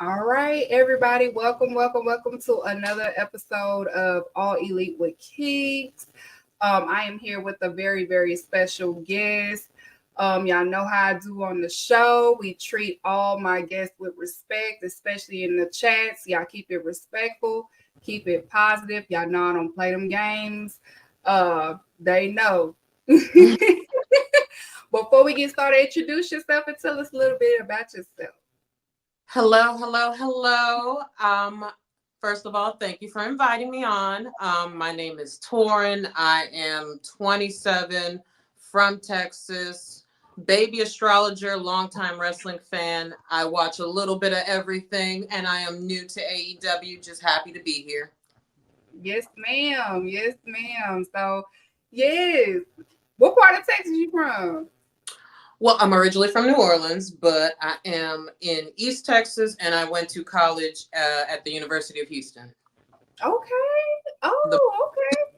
All right, everybody, welcome to another episode of All Elite with Keeks. I am here with a very special guest. Y'all know how I do on the show. We treat all my guests with respect, especially in the chats. Y'all keep it respectful, keep it positive. Y'all know I don't play them games. They know. Before we get started, introduce yourself and tell us a little bit about yourself. Hello. First of all, thank you for inviting me on. My name is Torin. I am 27, from Texas, baby astrologer, longtime wrestling fan. I watch a little bit of everything, and I am new to AEW. Just happy to be here. Yes, ma'am. Yes, ma'am. So, yes. What part of Texas you from? Well, I'm originally from New Orleans, but I am in East Texas, and I went to college at the University of Houston. Okay. The Oh,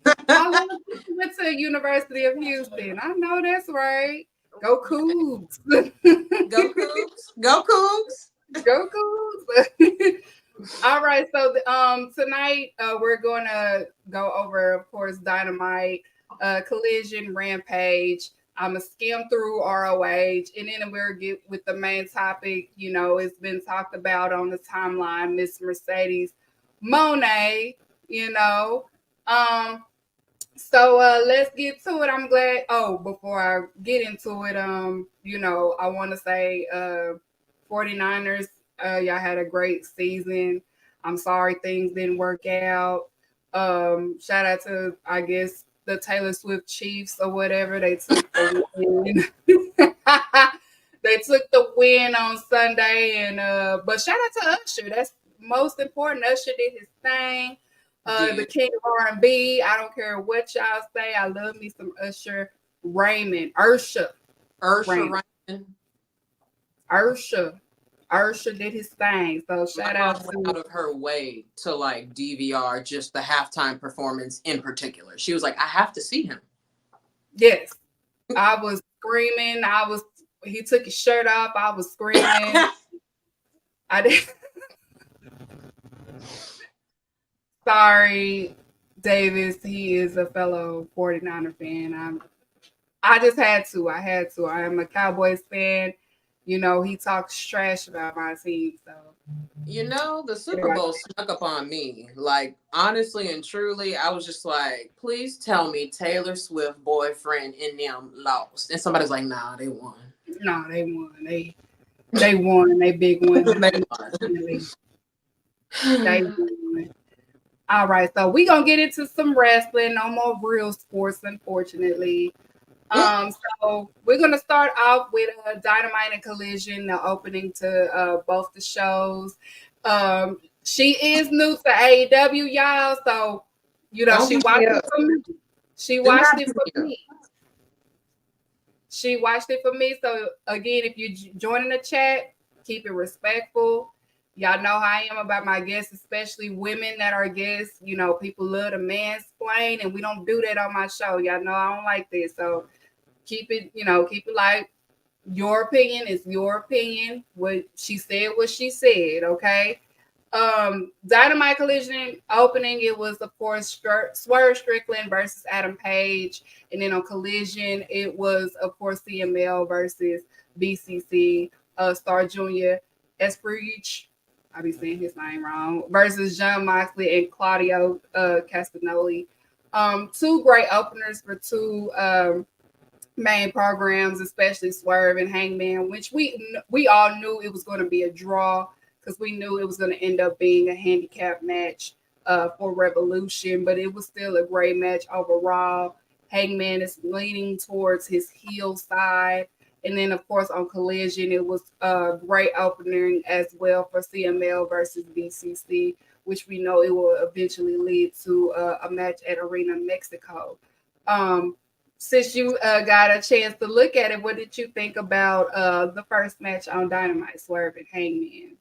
okay. I love you went to University of Houston. I know that's right. Go Cougs. Go Cougs! Go Cougs! Go Cougs. All right. So tonight we're gonna go over, of course, Dynamite, Collision, Rampage. I'm gonna skim through ROH, and then we'll get with the main topic. You know, it's been talked about on the timeline, Miss Mercedes Moné. You know, um, so let's get to it. I'm glad. Oh, before I get into it, I want to say 49ers, y'all had a great season. I'm sorry things didn't work out. Shout out to, I guess, the Taylor Swift Chiefs or whatever. They took the win. They took the win on Sunday, and but shout out to Usher. That's most important. Usher did his thing. The king of R&B. I don't care what y'all say. I love me some Usher Raymond. Ursha Raymond. Ursha. Ursha did his thing. So shout out went out of her way to like DVR just the halftime performance in particular. She was like, I have to see him. Yes. I was screaming. He took his shirt off. I was screaming. I did. Sorry, Davis. He is a fellow 49er fan. I just had to. I had to. I am a Cowboys fan. You know, he talks trash about my team. So, the Super Bowl snuck up on me. Like, honestly and truly, I was just like, please tell me Taylor Swift boyfriend and them lost. And somebody's like, nah, they won. No, they won. They won. They big win. They won. All right, so we're gonna get into some wrestling. No more real sports, unfortunately. So we're gonna start off with Dynamite and Collision, the opening to both the shows. She is new to AEW, y'all, so she watched it for me. She watched it for me. She watched it for me. So again, if you join in the chat, keep it respectful. Y'all know how I am about my guests, especially women that are guests. You know, people love to mansplain, and we don't do that on my show. Y'all know I don't like this. So keep it like your opinion is your opinion. What she said, okay? Dynamite Collision opening, it was of course Swerve Strickland versus Adam Page, and then on Collision it was of course CML versus BCC, Star Junior Esprich, I be saying his name wrong, versus John Moxley and Claudio Castagnoli. Two great openers for two main programs, especially Swerve and Hangman, which we all knew it was going to be a draw because we knew it was going to end up being a handicap match for Revolution, but it was still a great match overall. Hangman is leaning towards his heel side. And then, of course, on Collision, it was a great opening as well for CML versus BCC, which we know it will eventually lead to a match at Arena Mexico. Since you got a chance to look at it, what did you think about the first match on Dynamite, Swerve and Hangman?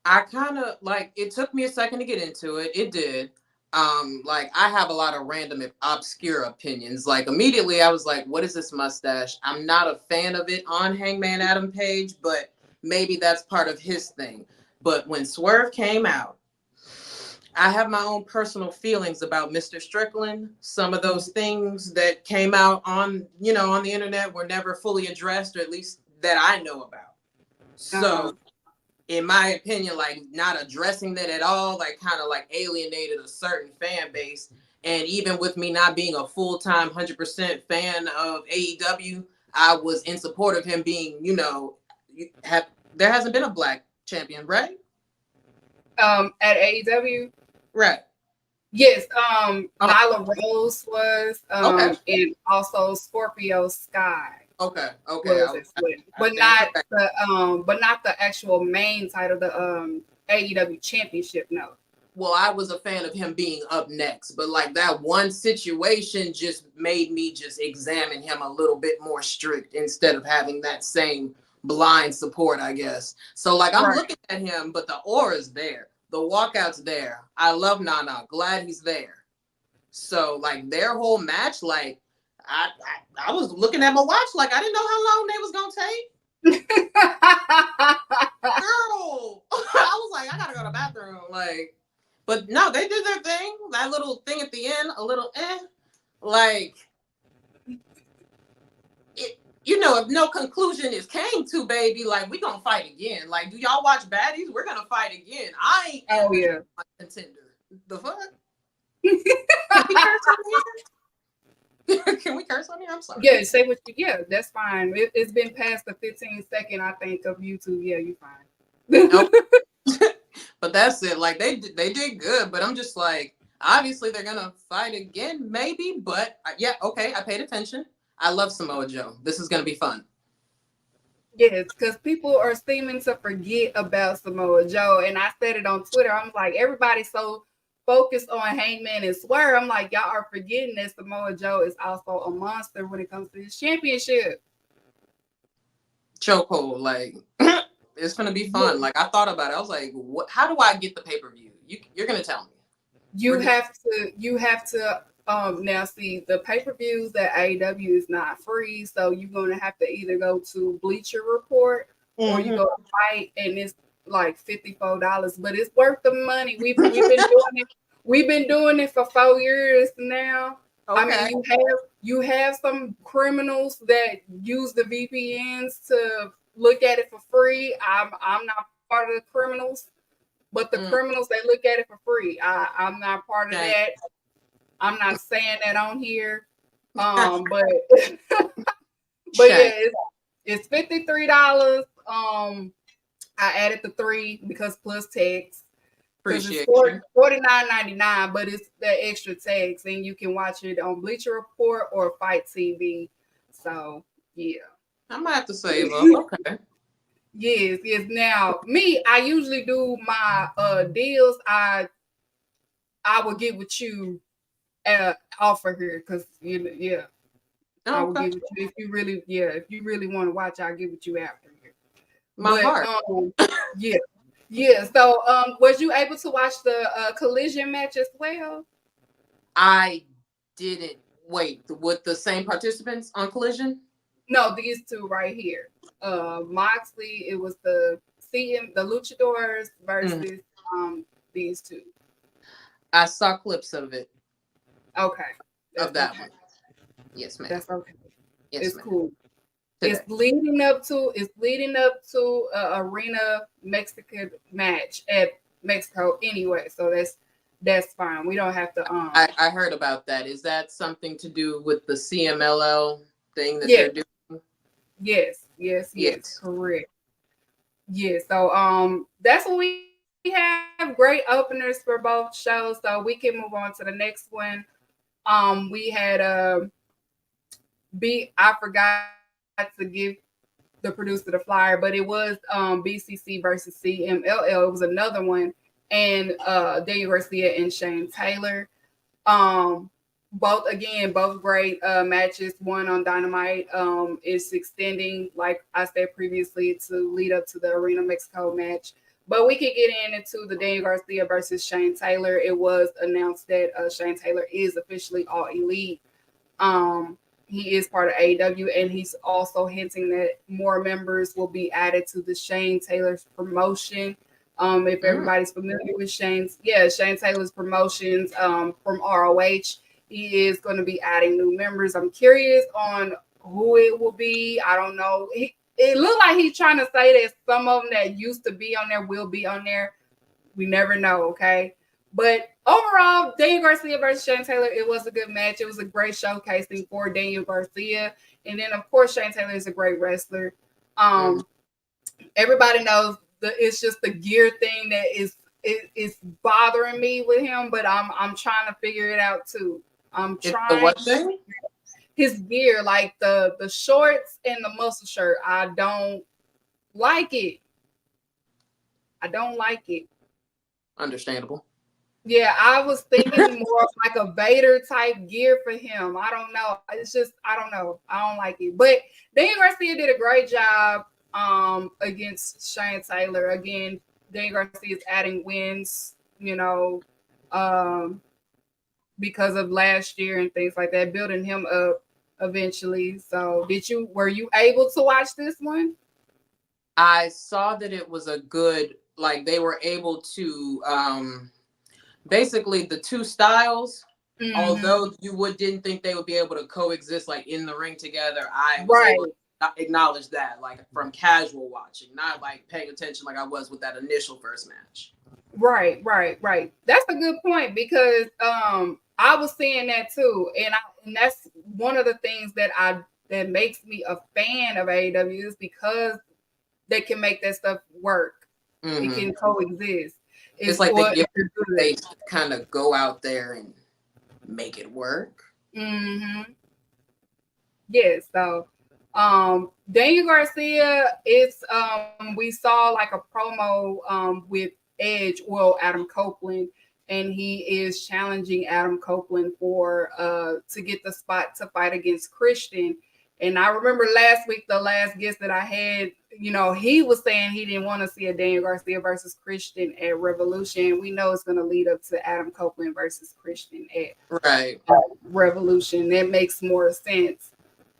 I kind of like, it took me a second to get into it. It did. Like, I have a lot of random obscure opinions. Like, immediately I was like, what is this mustache? I'm not a fan of it on Hangman Adam Page, but maybe that's part of his thing. But when Swerve came out, I have my own personal feelings about Mr. Strickland. Some of those things that came out on, on the internet were never fully addressed, or at least that I know about. So, in my opinion, like not addressing that at all, like kind of like alienated a certain fan base. And even with me not being a full-time 100% fan of AEW, I was in support of him being, there hasn't been a black champion, right? At AEW. Right. Yes, Nyla Rose was, okay. and also Scorpio Sky. Okay. Was as well. But not the actual main title, the AEW Championship. No. Well, I was a fan of him being up next, but like that one situation just made me just examine him a little bit more strict instead of having that same blind support, I guess. So like I'm looking at him, but the aura's there. The walkout's there. I love Nana. Glad he's there. So like their whole match, like I was looking at my watch, like I didn't know how long they was gonna take. Girl, I was like, I gotta go to the bathroom. Like, but no, they did their thing. That little thing at the end, a little like it. If no conclusion is came to, baby, like we gonna fight again. Like, do y'all watch Baddies? We're gonna fight again. I ain't my contender. The fuck? Can we curse on here? Can we curse on here? I'm sorry. Yeah, say what you. Yeah, that's fine. It's been past the 15-second, I think, of YouTube. Yeah, you fine. But that's it. Like they did good, but I'm just like, obviously they're gonna fight again, maybe. But yeah, okay, I paid attention. I love Samoa Joe. This is gonna be fun. Yes, because people are seeming to forget about Samoa Joe, and I said it on Twitter. I'm like, everybody's so focused on Hangman and Swerve. I'm like, y'all are forgetting that Samoa Joe is also a monster when it comes to his championship. Chokehold, like it's gonna be fun. Like I thought about it. I was like, what? How do I get the pay-per-view? You're gonna tell me. You have to. Now see, the pay-per-views at AEW is not free, so you're gonna have to either go to Bleacher Report or you go to Fight, and it's like $54, but it's worth the money. We've been doing it. We've been doing it for 4 years now. Okay. I mean, you have some criminals that use the VPNs to look at it for free. I'm not part of the criminals, but the criminals, they look at it for free. I'm not part of that. I'm not saying that on here, but yeah, it's $53. I added the 3 because plus tax. Appreciate it's $49.99, but it's the extra tax, and you can watch it on Bleacher Report or Fight TV. So yeah, I might have to save up. Okay. Yes. Now, me, I usually do my deals. I will get with you offer here because I will give it to you if you really want to watch. I'll give it to you after here. My heart. So was you able to watch the Collision match as well? I didn't. Wait, with the same participants on Collision? No, these two right here. Moxley, it was the Luchadors versus these two. I saw clips of it. Okay. Of that one. Yes, ma'am. That's okay. Yes, it's ma'am. cool. Today. It's leading up to Arena Mexican match at Mexico anyway. So that's fine. We don't have to I heard about that. Is that something to do with the CMLL thing that they're doing? Yes. Correct. Yeah. So that's what we have. Great openers for both shows. So we can move on to the next one. We had I forgot to give the producer the flyer, but it was BCC versus CMLL. It was another one, and Daniel Garcia and Shane Taylor. Both great matches. One on Dynamite is extending, like I said previously, to lead up to the Arena Mexico match. But we could get into the Daniel Garcia versus Shane Taylor. It was announced that Shane Taylor is officially All Elite. he is part of AEW, and he's also hinting that more members will be added to the Shane Taylor's promotion. If everybody's familiar with Shane Taylor's promotions from ROH, he is going to be adding new members. I'm curious on who it will be. I don't know. It looked like he's trying to say that some of them that used to be on there will be on there. We never know, okay? But overall, Daniel Garcia versus Shane Taylor, it was a good match. It was a great showcasing for Daniel Garcia. And then, of course, Shane Taylor is a great wrestler. Everybody knows it's just the gear thing that is bothering me with him, but I'm trying to figure it out too. I'm trying. The what thing? His gear, like the shorts and the muscle shirt. I don't like it. I don't like it. Understandable. Yeah, I was thinking more of like a Vader type gear for him. I don't know. It's just, I don't know. I don't like it. But Daniel Garcia did a great job against Shane Taylor. Again, Daniel Garcia is adding wins, because of last year and things like that, building him up eventually. So were you able to watch this one? I saw that it was a good, like they were able to basically the two styles, although you didn't think they would be able to coexist like in the ring together, I was able to acknowledge that, like from casual watching, not like paying attention like I was with that initial first match. Right. That's a good point, because I was seeing that too, and that's one of the things that makes me a fan of AEW, is because they can make that stuff work. It can coexist. It's like they kind of go out there and make it work. Yeah, so Daniel Garcia, we saw like a promo with Edge, Adam Copeland, and he is challenging Adam Copeland for to get the spot to fight against Christian. And I remember last week, the last guest that I had, he was saying he didn't want to see a Daniel Garcia versus Christian at Revolution. We know it's going to lead up to Adam Copeland versus Christian at Revolution. That makes more sense.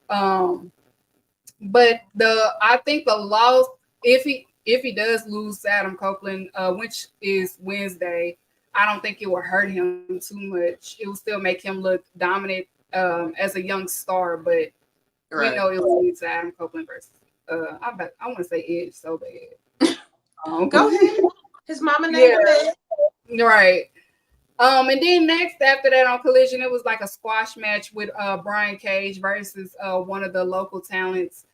But I think the loss, if he does lose to Adam Copeland, which is Wednesday, I don't think it will hurt him too much. It will still make him look dominant as a young star, but we know it will lead to Adam Copeland versus I want to say Edge so bad. Go ahead. His mama named him. Right. And then next after that on Collision, it was like a squash match with Brian Cage versus one of the local talents.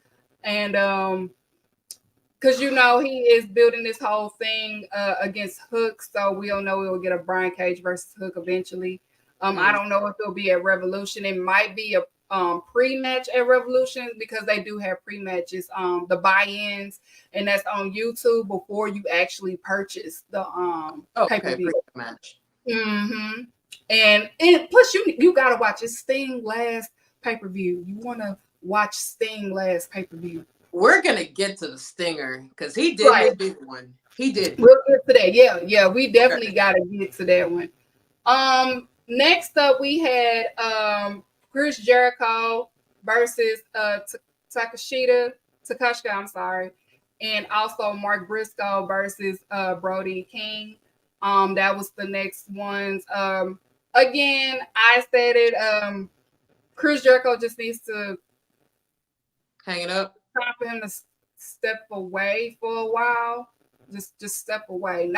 And because he is building this whole thing against Hook, so we don't know we'll get a Brian Cage versus Hook eventually. I don't know if it'll be at Revolution. It might be a pre-match at Revolution, because they do have pre-matches, the buy-ins, and that's on YouTube before you actually purchase the pay-per-view match. And plus you gotta watch it. Sting last pay-per-view. You want to watch Sting last pay-per-view. We're gonna get to the Stinger because he did his big one. He did. We'll get to that. Yeah, we definitely gotta get to that one. Next up we had Chris Jericho versus Takashita, I'm sorry, and also Mark Briscoe versus Brody King. That was the next ones. Again, I said it. Chris Jericho just needs to hang it up. Time for him to step away for a while. Just step away.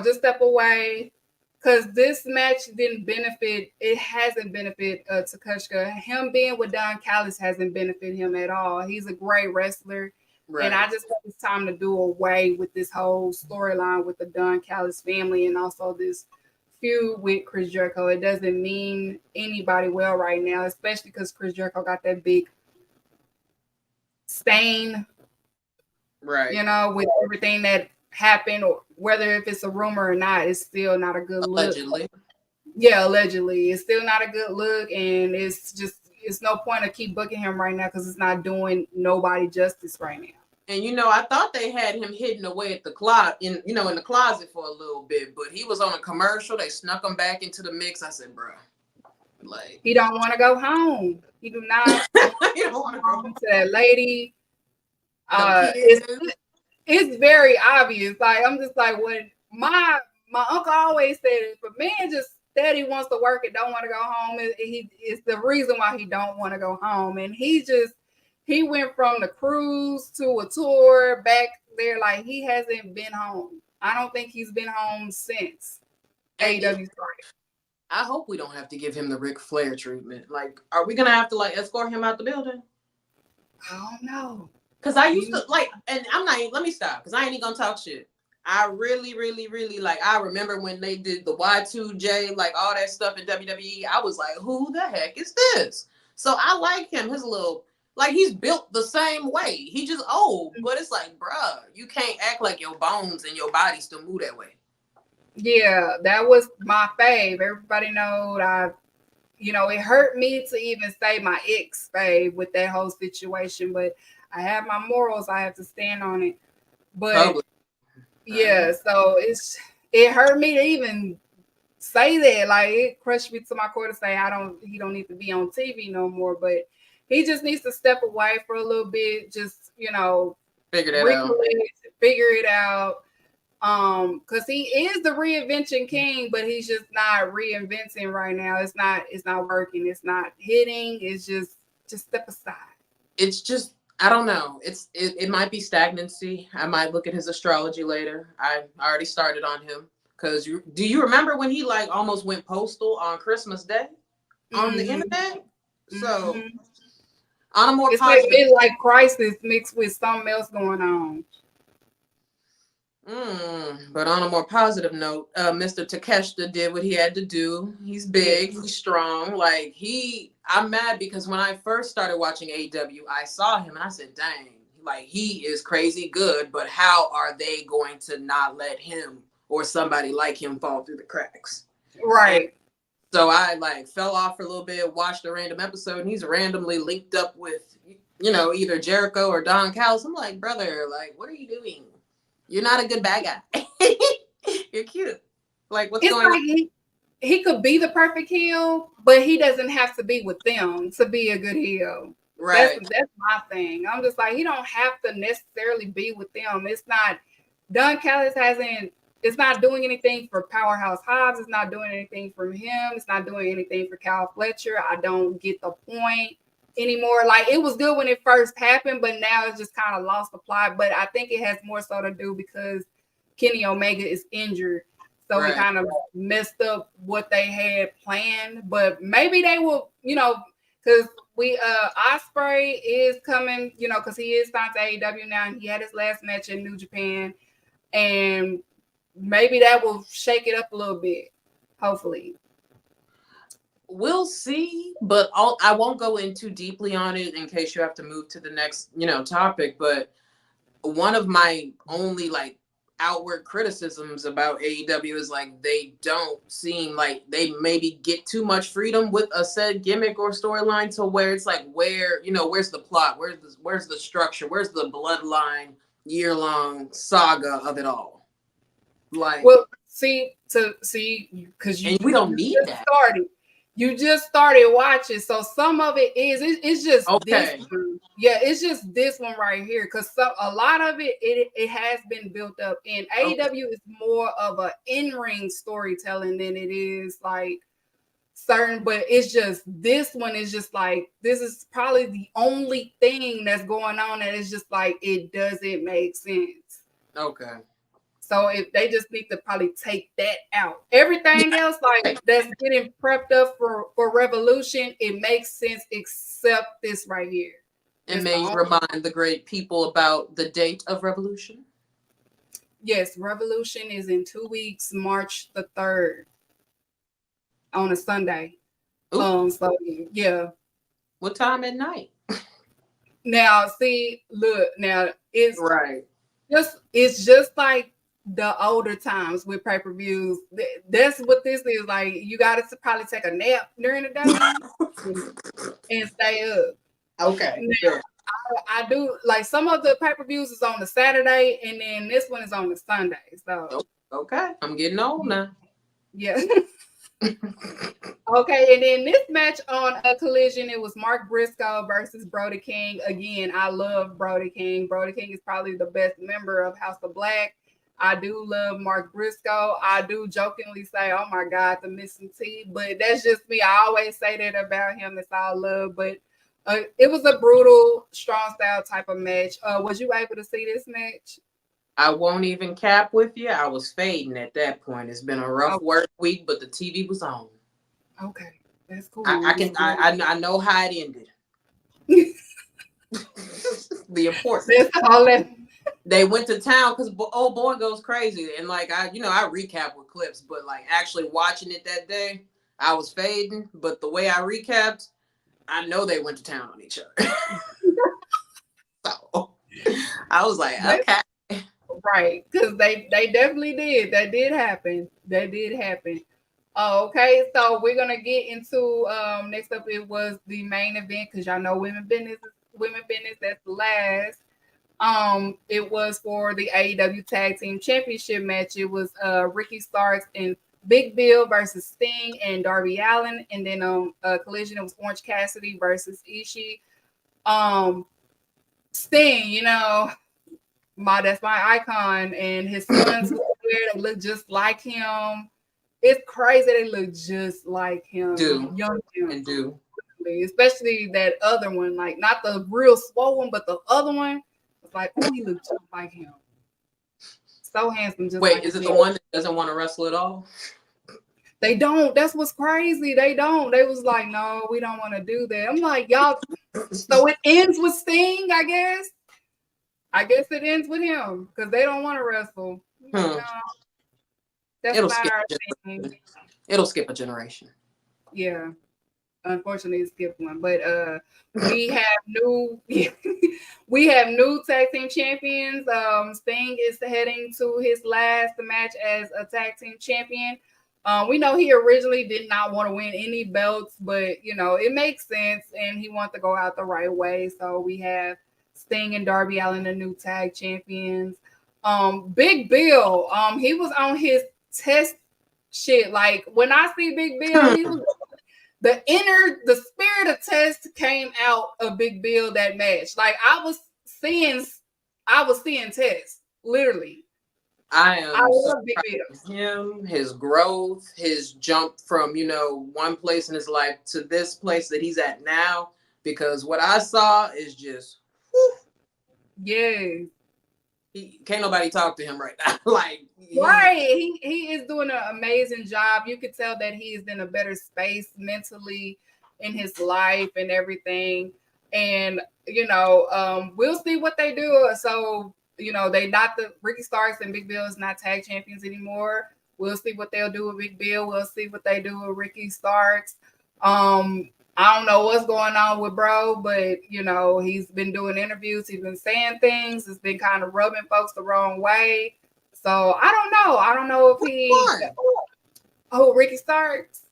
Just step away. Because this match didn't benefit, it hasn't benefited Takeshita. Him being with Don Callis hasn't benefited him at all. He's a great wrestler. And I just think it's time to do away with this whole storyline with the Don Callis family and also this feud with Chris Jericho. It doesn't mean anybody well right now, especially because Chris Jericho got that big stain, with everything that happened, or whether if it's a rumor or not, it's still not a good look. Allegedly. It's still not a good look, and it's no point to keep booking him right now because it's not doing nobody justice right now. And I thought they had him hidden away at the closet, in the closet for a little bit, but he was on a commercial. They snuck him back into the mix. I said, bro, Like he don't want to go home. He do not you don't want to go home to that lady. them It's kids. it's very obvious. Like I'm just like when my uncle always said if a man just steady wants to work and don't want to go home, it's the reason why he don't want to go home. And he went from the cruise to a tour back there. Like he hasn't been home. I don't think he's been home since AEW started. I hope we don't have to give him the Ric Flair treatment. Like, are we gonna have to like escort him out the building? I don't know. Cause I used to like, and I'm not. Let me stop. Cause I ain't even gonna talk shit. I really, really, really like. I remember when they did the Y2J, like all that stuff in WWE. I was like, who the heck is this? So I like him. His little, like he's built the same way. He just old, but it's like, bruh, you can't act like your bones and your body still move that way. Yeah, that was my fave. Everybody know it hurt me to even say my ex fave with that whole situation, but I have my morals. I have to stand on it. But yeah, so it hurt me to even say that. Like it crushed me to my core to say he don't need to be on TV no more. But he just needs to step away for a little bit. Just figure it out. Because he is the reinvention king, but he's just not reinventing right now. It's not working. It's not hitting. It's just step aside. It's just I don't know. It might be stagnancy. I might look at his astrology later. I already started on him because do you remember when he like almost went postal on Christmas Day on the internet? So on a more it's positive, like crisis mixed with something else going on. But on a more positive note, Mr. Takeshita did what he had to do. He's big, he's strong. Like I'm mad because when I first started watching AEW, I saw him and I said, dang, like he is crazy good, but how are they going to not let him or somebody like him fall through the cracks? Right. And so I like fell off for a little bit, watched a random episode, and he's randomly linked up with, either Jericho or Don Callis. I'm like, brother, like, what are you doing? You're not a good bad guy. You're cute. Like, what's going on? He could be the perfect heel, but he doesn't have to be with them to be a good heel. Right. That's my thing. I'm just like, he don't have to necessarily be with them. It's not Don Callis it's not doing anything for Powerhouse Hobbs. It's not doing anything for him. It's not doing anything for Cal Fletcher. I don't get the point anymore. Like it was good when it first happened, but now it's just kind of lost the plot. But I think it has more so to do because Kenny Omega is injured. So it kind of messed up what they had planned. But maybe they will, because Ospreay is coming, because he is signed to AEW now and he had his last match in New Japan. And maybe that will shake it up a little bit, hopefully. We'll see, but I won't go in too deeply on it in case you have to move to the next, topic. But one of my only like outward criticisms about AEW is like they don't seem like they maybe get too much freedom with a said gimmick or storyline to where it's like where's the plot, where's the structure, where's the bloodline year-long saga of it all. Like, well, because we don't need that. You just started watching, so some of it it's just okay. This one. Yeah, it's just this one right here because a lot of it has been built up, and AEW is more of an in-ring storytelling than it is like certain. But it's just this one is just like this is probably the only thing that's going on that is just like it doesn't make sense. Okay. So if they just need to probably take that out. Everything else, like that's getting prepped up for Revolution, it makes sense except this right here. And may you remind the great people about the date of Revolution? Yes, Revolution is in 2 weeks, March the 3rd, on a Sunday. So yeah. What time at night? Now, see, look, now it's right. It's just like the older times with pay-per-views. That's what this is like. You got to probably take a nap during the day and stay up. Okay. Now, I do like some of the pay-per-views is on the Saturday, and then this one is on the Sunday. So okay, I'm getting old now. Yeah. Okay, and then this match on a Collision, it was Mark Briscoe versus Brody King. Again, I love Brody King. Brody King is probably the best member of House of Black. I do love Mark Briscoe. I do jokingly say, "Oh my God, the missing T," but that's just me. I always say that about him. It's all love, but it was a brutal, strong style type of match. Was you able to see this match? I won't even cap with you. I was fading at that point. It's been a rough Oh, work week, but the TV was on. okay, that's I cool. can I know how it ended. The important. That's all that. They went to town because old boy goes crazy, and like I recap with clips, but like actually watching it that day, I was fading. But the way I recapped, I know they went to town on each other. So I was like, okay. Right, because they definitely did. That did happen. That did happen. Okay, so we're gonna get into next up. It was the main event because y'all know women business. That's the last. It was for the AEW Tag Team Championship match. It was Ricky Starks and Big Bill versus Sting and Darby Allin, and then Collision it was Orange Cassidy versus Ishii. Sting, that's my icon, and his sons were there. They look just like him. It's crazy. They look just like him. Young him. And do. Especially that other one, like not the real swole one, but the other one. It's like, oh, he looks just like him. So handsome. Just wait, like is it the one that doesn't want to wrestle at all? They don't. That's what's crazy. They don't. They was like, no, we don't want to do that. I'm like, y'all. So it ends with Sting, I guess. I guess it ends with him because they don't want to wrestle. No, that's It'll not skip our thing. It'll skip a generation. Yeah, unfortunately, it skipped one. But we have new tag team champions. Sting is heading to his last match as a tag team champion. We know he originally did not want to win any belts, but it makes sense, and he wants to go out the right way. So we have Sting and Darby Allin, the new tag champions. Big Bill, he was on his test shit. Like when I see Big Bill, he was the spirit of test came out of Big Bill that match. Like I was seeing test literally. I love Big Bill. Him, his growth, his jump from one place in his life to this place that he's at now. Because what I saw is just, yeah. Can't nobody talk to him right now. Like right, he is doing an amazing job. You could tell that he is in a better space mentally in his life and everything. And we'll see what they do. So they not the Ricky Starks and Big Bill is not tag champions anymore. We'll see what they'll do with Big Bill. We'll see what they do with Ricky Starks. I don't know what's going on with bro, but he's been doing interviews. He's been saying things. It's been kind of rubbing folks the wrong way. So I don't know. I don't know if he. Oh, Ricky Starks.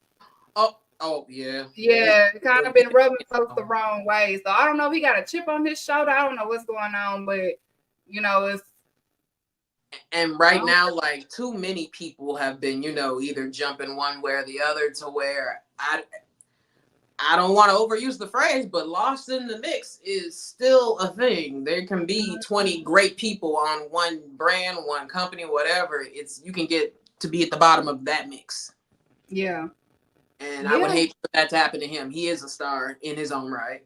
Oh yeah. Yeah, kind of been rubbing folks the wrong way. So I don't know if he got a chip on his shoulder. I don't know what's going on, but it's. And right now, like too many people have been, either jumping one way or the other to where I don't want to overuse the phrase, but lost in the mix is still a thing. There can be 20 great people on one brand, one company, whatever. You can get to be at the bottom of that mix. Yeah. And I would hate for that to happen to him. He is a star in his own right.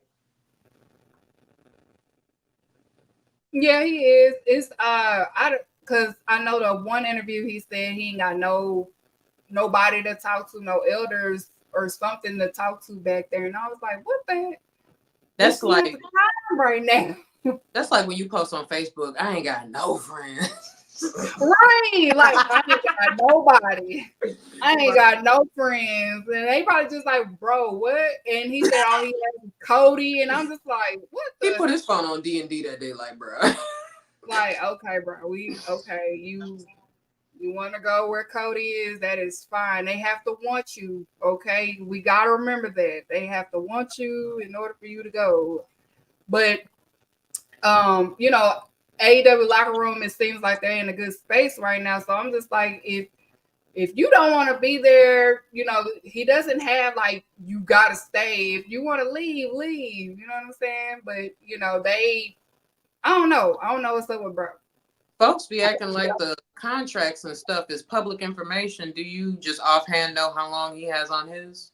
Yeah, he is. It's because I know the one interview he said he ain't got nobody to talk to, no elders or something to talk to back there, and I was like, what the heck? That's like right now. That's like when you post on Facebook, I ain't got no friends. Right, like I ain't got nobody. I ain't got no friends, and they probably just like, bro, what? And he said, oh, he has Cody, and I'm just like, what? He put his phone on D&D that day, like, bro. Like, okay, bro, you want to go where Cody is? That is fine. They have to want you, okay? We gotta remember that they have to want you in order for you to go. But AEW locker room, it seems like they're in a good space right now. So I'm just like, if if you don't want to be there, he doesn't have like you gotta stay. If you want to leave, leave. You know what I'm saying? But I don't know. I don't know what's up with bro. Folks be acting like the contracts and stuff is public information. Do you just offhand know how long he has on his?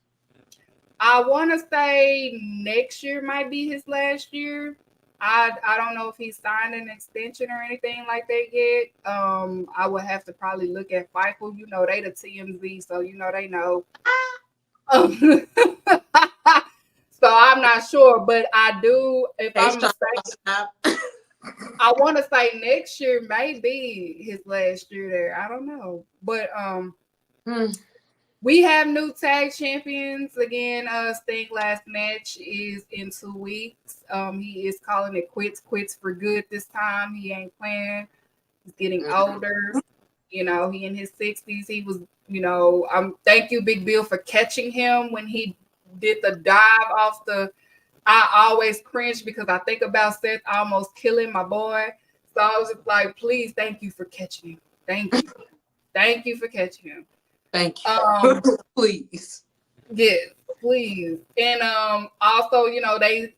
I want to say next year might be his last year. I don't know if he signed an extension or anything like that yet. I would have to probably look at Fightful. They the TMZ, so they know. So I'm not sure, but I do. If I'm mistaken, I want to say next year may be his last year there. I don't know, but we have new tag champions again. Sting last match is in 2 weeks. He is calling it quits for good this time. He ain't playing. He's getting older. He in his 60s. He was, thank you, Big Bill, for catching him when he did the dive off the. I always cringe because I think about Seth almost killing my boy. So I was just like, please, thank you for catching him. Thank you. Thank you for catching him. Thank you. Please. Yes, please. And also, they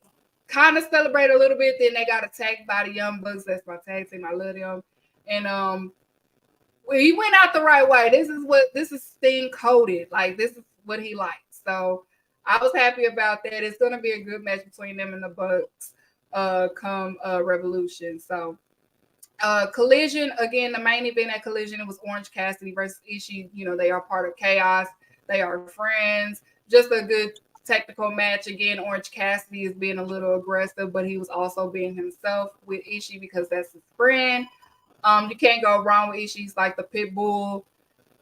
kind of celebrate a little bit. Then they got attacked by the Young Bucks. That's my tag team. I love them. And he went out the right way. This is Sting coded. Like, this is what he likes. So I was happy about that. It's gonna be a good match between them and the Bucks come Revolution. So Collision, again, the main event at Collision, it was Orange Cassidy versus Ishii. They are part of Chaos. They are friends. Just a good technical match. Again, Orange Cassidy is being a little aggressive, but he was also being himself with Ishii because that's his friend. You can't go wrong with Ishii. He's like the pit bull.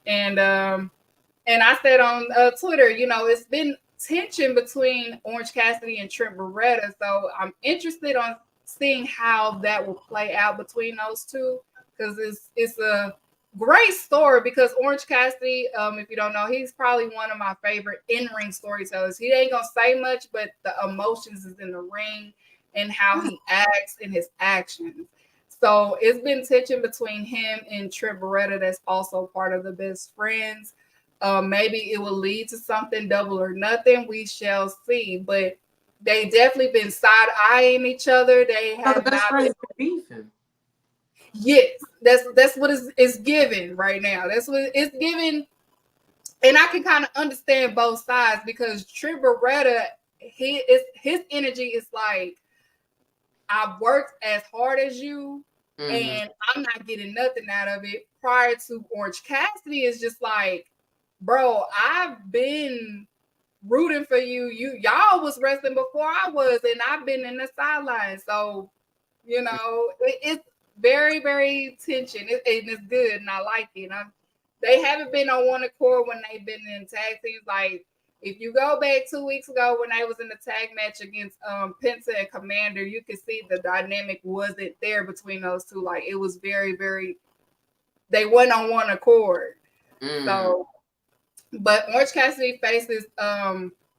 And I said on Twitter, it's been tension between Orange Cassidy and Trent Beretta. So I'm interested on seeing how that will play out between those two, because it's a great story. Because Orange Cassidy, if you don't know, he's probably one of my favorite in-ring storytellers. He ain't gonna say much, but the emotions is in the ring and how he acts and his actions. So it's been tension between him and Trent Beretta. That's also part of the Best Friends. Maybe it will lead to something, double or nothing. We shall see. But they definitely been side eyeing each other. They have the best not been beefing. Yes, that's what it's given right now. That's what it's given, and I can kind of understand both sides because Trent Beretta, his energy is like, I've worked as hard as you, and I'm not getting nothing out of it. Prior to Orange Cassidy is just like, bro, I've been rooting for you. Y'all was wrestling before I was, and I've been in the sidelines. So, it's very, very tension. And it's good, and I like it. They haven't been on one accord when they've been in tag teams. Like, if you go back 2 weeks ago when they was in the tag match against Penta and Commander, you could see the dynamic wasn't there between those two. Like, it was very, very. They went on one accord. So, but Orange Cassidy faces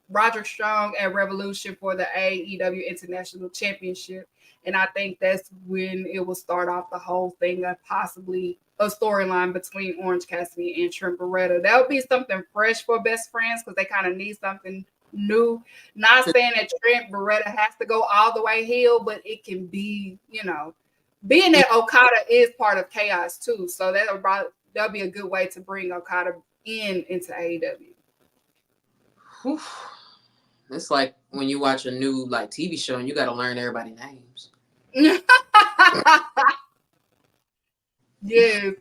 Roderick Strong at Revolution for the AEW International Championship. And I think that's when it will start off the whole thing of possibly a storyline between Orange Cassidy and Trent Beretta. That would be something fresh for Best Friends because they kind of need something new. Not saying that Trent Beretta has to go all the way heel, but it can be, being that Okada is part of Chaos too. So that'll be a good way to bring Okada into AEW. It's like when you watch a new TV show and you got to learn everybody's names. Yeah,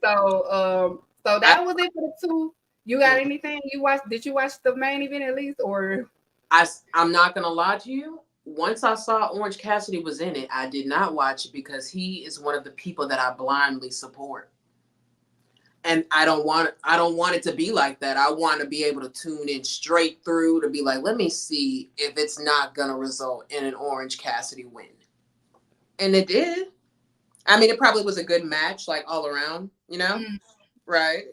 so that was it for the two. You got anything you watched? Did you watch the main event at least, or? I'm not gonna lie to you. Once I saw Orange Cassidy was in it, I did not watch it because he is one of the people that I blindly support. And I don't want it to be like that. I want to be able to tune in straight through to be like, let me see if it's not going to result in an Orange Cassidy win. And it did. I mean, it probably was a good match, all around, right?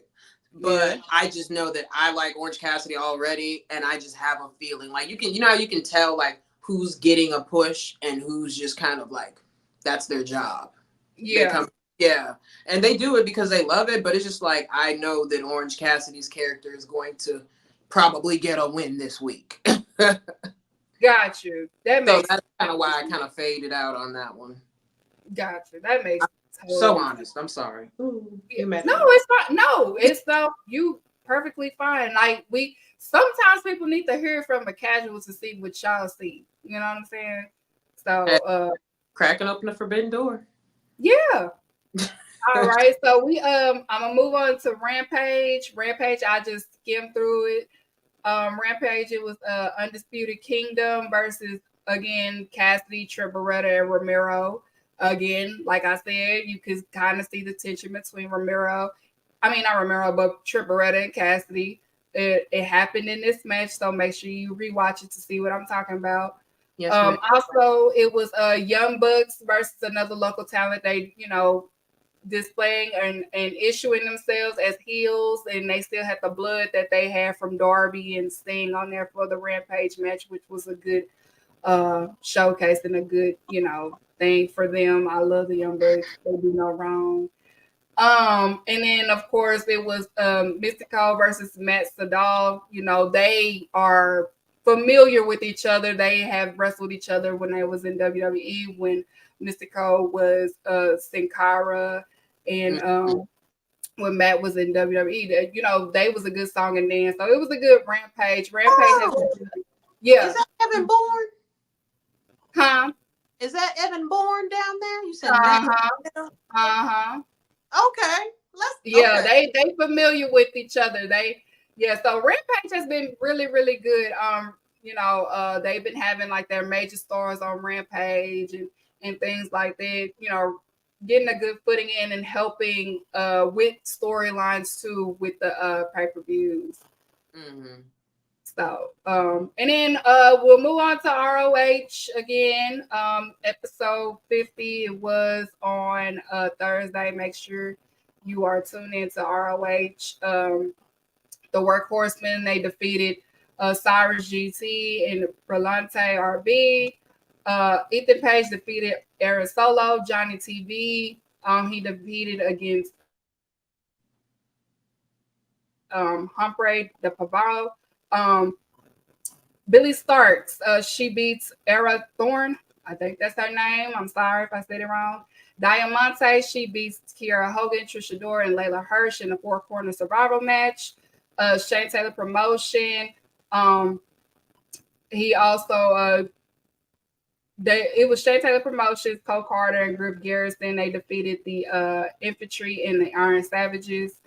But yeah. I just know that I like Orange Cassidy already, and I just have a feeling. You can tell, who's getting a push and who's just kind of that's their job. Yeah. Yeah, and they do it because they love it, but it's just like I know that Orange Cassidy's character is going to probably get a win this week. Got you. That So makes that's kind of why I kind of faded out on that one. got you. That makes I'm so total sense. honest. I'm sorry. Ooh, Yeah. you mad No, at me? it's fine. No, it's you perfectly fine. Like we sometimes people need to hear from a casual to see what y'all see. You know what I'm saying? Hey, So cracking open the forbidden door. yeah. All right. So I'm gonna move on to Rampage. Rampage, I just skimmed through it. Rampage, it was Undisputed Kingdom versus again Cassidy, Triparetta, and Romero. Again, like I said, you could kind of see the tension between Romero. I mean, not Romero, but Triparetta and Cassidy. It happened in this match, so make sure you rewatch it to see what I'm talking about. Yes, ma'am. Also, it was Young Bucks versus another local talent. They, displaying and issuing themselves as heels, and they still had the blood that they had from Darby and Sting on there for the Rampage match, which was a good showcase and a good, thing for them. I love the Young Bucks; they do no wrong. And then of course it was Mystico versus Matt Sadal. They are familiar with each other. They have wrestled each other when they was in WWE when Mystico was Sin Cara and when Matt was in WWE. They was a good song and dance. So it was a good Rampage. Rampage has Oh, yeah. is that Evan Bourne? Huh? Is that Evan Bourne down there? You said Matt. Uh-huh. Uh-huh. Okay, let's. Yeah, Okay. they familiar with each other. So Rampage has been really, really good. They've been having like their major stars on Rampage and things like that, getting a good footing in and helping with storylines too with the pay-per-views. Mm-hmm. So, and then we'll move on to ROH again. Episode 50. It was on Thursday. Make sure you are tuned in to ROH. The Workhorsemen, they defeated Cyrus GT and Relante RB. Ethan Page defeated Aaron Solo. Johnny TV, he defeated against Humphrey the Pavaro. Billy Starks, she beats Era Thorne. I think that's her name. I'm sorry if I said it wrong. Diamante, she beats Kiera Hogan, Trisha Dora, and Layla Hirsch in the four corner survival match. Shane Taylor Promotion. He also it was Shane Taylor Promotions, Cole Carter and Griff Garrison. They defeated the Infantry and the Iron Savages.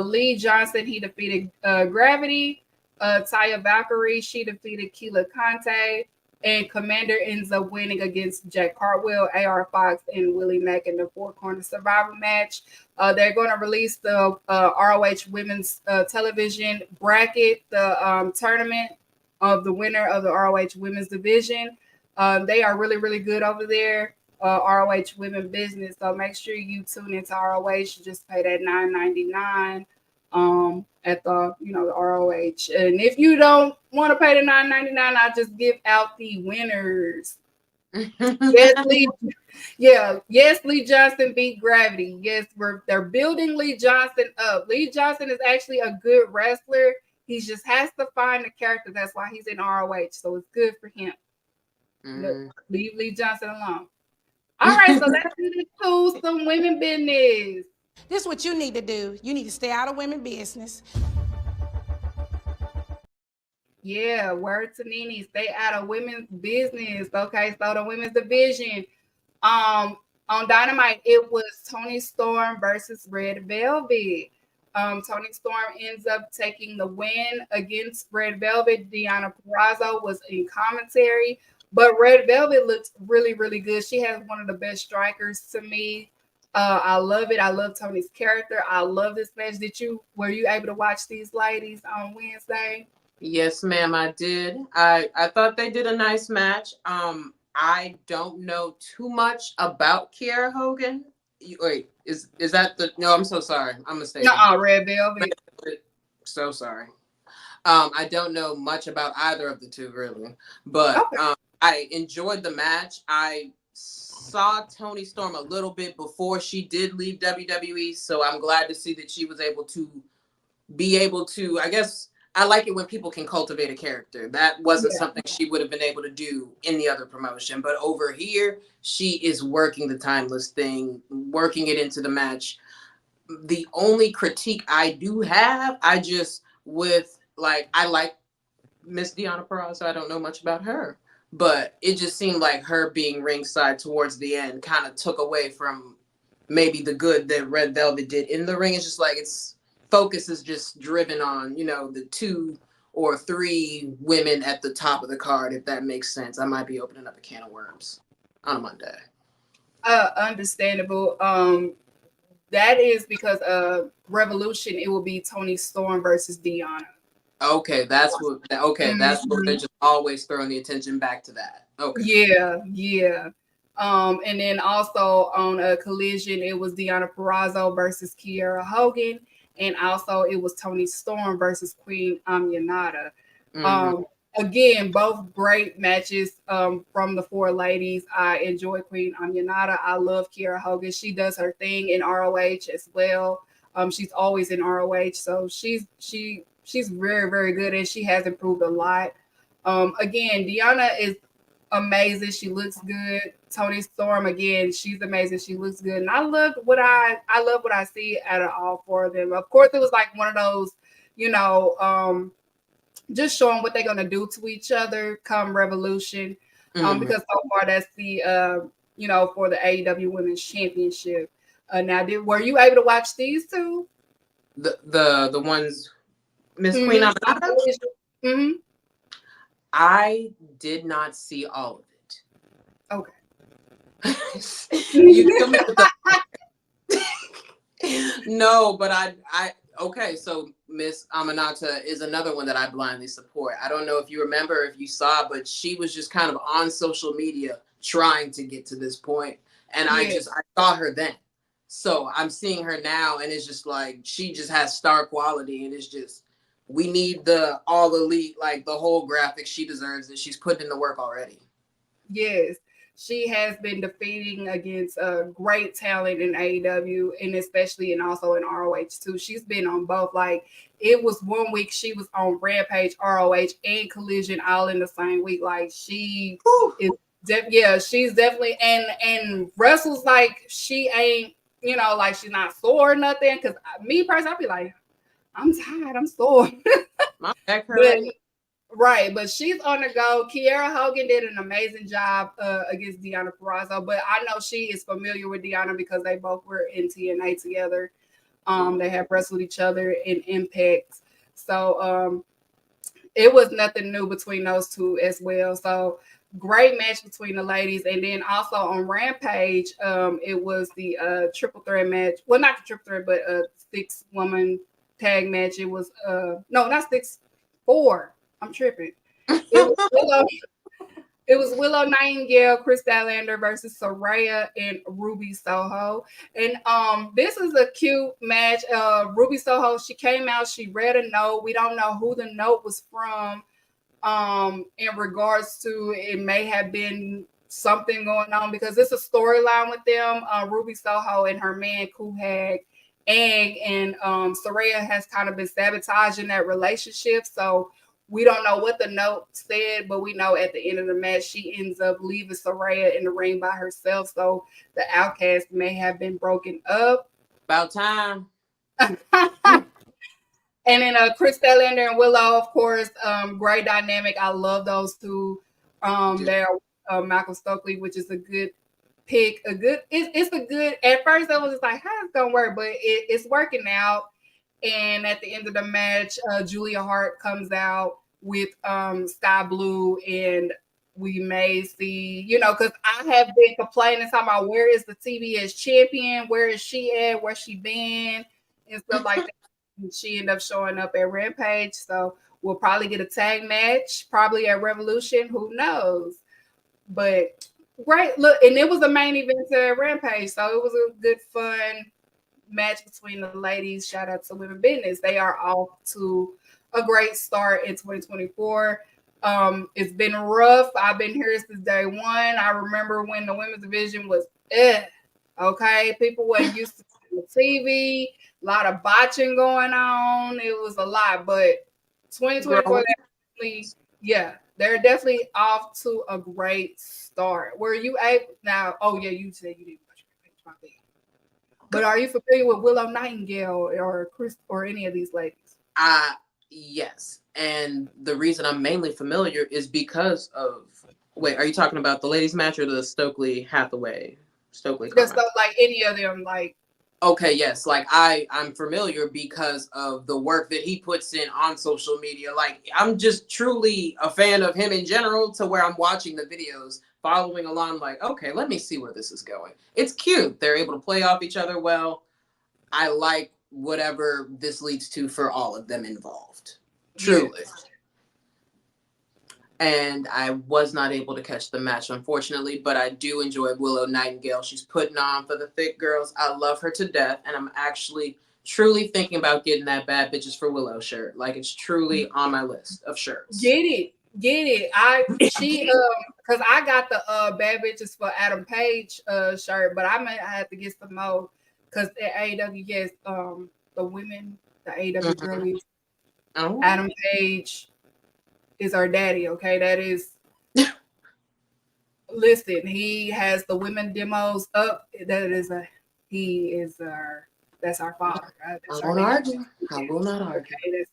Lee Johnson, he defeated Gravity. Taya Valkyrie, she defeated Keela Conte. And Commander ends up winning against Jack Cartwheel, AR Fox, and Willie Mack in the four corner survival match. They're going to release the ROH women's television bracket, the tournament of the winner of the ROH women's division. They are really, really good over there. ROH Women Business. So make sure you tune into ROH. Just pay that $9.99 at the ROH. And if you don't want to pay the $9.99, I'll just give out the winners. Yes, Lee. Yeah, yes, Lee Johnson beat Gravity. Yes, they're building Lee Johnson up. Lee Johnson is actually a good wrestler. He just has to find the character. That's why he's in ROH. So it's good for him. Leave Lee Johnson alone. All right, so let's do this to some women business. This is what you need to do. You need to stay out of women business. Yeah, word to Nene. Stay out of women's business. Okay, so the women's division. On Dynamite, it was Tony Storm versus Red Velvet. Tony Storm ends up taking the win against Red Velvet. Deanna Purrazzo was in commentary, but Red Velvet looked really, really good. She has one of the best strikers to me. I love it. I love Tony's character. I love this match. Were you able to watch these ladies on Wednesday? Yes, ma'am, I did. I thought they did a nice match. I don't know too much about Kiera Hogan. Wait, is that the? No, I'm so sorry. I'm mistaken. No, Red Velvet. So sorry. I don't know much about either of the two really, but Okay. I enjoyed the match. I saw Toni Storm a little bit before she did leave WWE, so I'm glad to see that she was able to, I guess I like it when people can cultivate a character. That wasn't something she would have been able to do in the other promotion, but over here she is working the timeless thing, working it into the match. The only critique I do have, I just with like I like Miss Deonna Purrazzo. I don't know much about her, but it just seemed like her being ringside towards the end kind of took away from maybe the good that Red Velvet did in the ring. It's just like its focus is just driven on, the 2 or 3 women at the top of the card, if that makes sense. I might be opening up a can of worms on a Monday. Understandable. That is because Revolution, it will be Toni Storm versus Deonna. Okay, that's what they're just always throwing the attention back to that. Okay. Yeah. And then also on a Collision, it was Deonna Purrazzo versus Kiera Hogan, and also it was Toni Storm versus Queen Aminata. Again, both great matches from the 4 ladies. I enjoy Queen Aminata. I love Kiera Hogan. She does her thing in ROH as well. She's always in ROH, so she's very, very good, and she has improved a lot. Again, Deonna is amazing. She looks good. Toni Storm, again, she's amazing. She looks good, and I love what I see out of all 4 of them. Of course, it was like one of those, just showing what they're gonna do to each other come Revolution. Because so far that's the for the AEW Women's Championship. Now, were you able to watch these 2? The ones Miss Queen Aminata? Mm-hmm. I did not see all of it. Okay. You kill me with the No, but I okay, so Miss Aminata is another one that I blindly support. I don't know if you remember, if you saw, but she was just kind of on social media trying to get to this point. And I saw her then. So I'm seeing her now, and it's just like she just has star quality, and it's just we need the all elite, like the whole graphic. She deserves it. She's putting in the work already. Yes. She has been defeating against great talent in AEW, and especially and also in ROH too. She's been on both. Like it was one week she was on Rampage, ROH, and Collision all in the same week. Like she is, she's definitely and wrestles like she ain't, like she's not sore or nothing. Because me personally, I'd be like, I'm tired, I'm sore. My back hurts. Right, but she's on the go. Kiera Hogan did an amazing job against Deonna Purrazzo, but I know she is familiar with Deonna because they both were in TNA together. They have wrestled each other in Impact, so it was nothing new between those 2 as well. So great match between the ladies, and then also on Rampage, it was the triple threat match. Well, not the triple threat, but a 6-woman tag match. It was no, not 6, 4. I'm tripping. It was Willow Nightingale, Chris Statlander versus Saraya and Ruby Soho. And this is a cute match. Ruby Soho, she came out, she read a note. We don't know who the note was from. In regards to it may have been something going on because it's a storyline with them. Ruby Soho and her man Kuhag. And Saraya has kind of been sabotaging that relationship. So we don't know what the note said, but we know at the end of the match, she ends up leaving Saraya in the ring by herself. So the Outcast may have been broken up. About time. And then Chris Statlander and Willow, of course, great dynamic. I love those 2. They're Malcolm Stokely, which is a good pick. It's a good. At first, I was just like, "How's it gonna work?" But it's working out. And at the end of the match, Julia Hart comes out with Sky Blue, and we may see, because I have been complaining, talking about where is the TBS champion, where is she at, where she been, and stuff like that. And she ended up showing up at Rampage, so we'll probably get a tag match, probably at Revolution. Who knows? But great look, and it was a main event at Rampage, so it was a good, fun match between the ladies. Shout out to Women Business. They are off to a great start in 2024. It's been rough. I've been here since day one. I remember when the women's division was okay. People weren't used to TV, a lot of botching going on. It was a lot, but 2024, they're definitely off to a great start. Were you able now? Oh yeah, you said you didn't watch my thing. But are you familiar with Willow Nightingale or Chris or any of these ladies? Yes. And the reason I'm mainly familiar is because of wait, are you talking about the ladies match or the Stokely Hathaway? Just so, like any of them, like okay, yes. Like I'm familiar because of the work that he puts in on social media. Like I'm just truly a fan of him in general to where I'm watching the videos, following along like, okay, let me see where this is going. It's cute. They're able to play off each other well. I like whatever this leads to for all of them involved. Truly. Yes. And I was not able to catch the match, unfortunately, but I do enjoy Willow Nightingale. She's putting on for the thick girls. I love her to death, and I'm actually truly thinking about getting that Bad Bitches for Willow shirt. Like, it's truly on my list of shirts. Get it. Because I got the Bad Bitches for Adam Page shirt, but I may have to get some more because the AEW, yes, the women, the AEW girlies, Adam Page is our daddy, okay? That is listen, he has the women demos up. That's our father, right? That's I won't argue. I will not argue. Okay?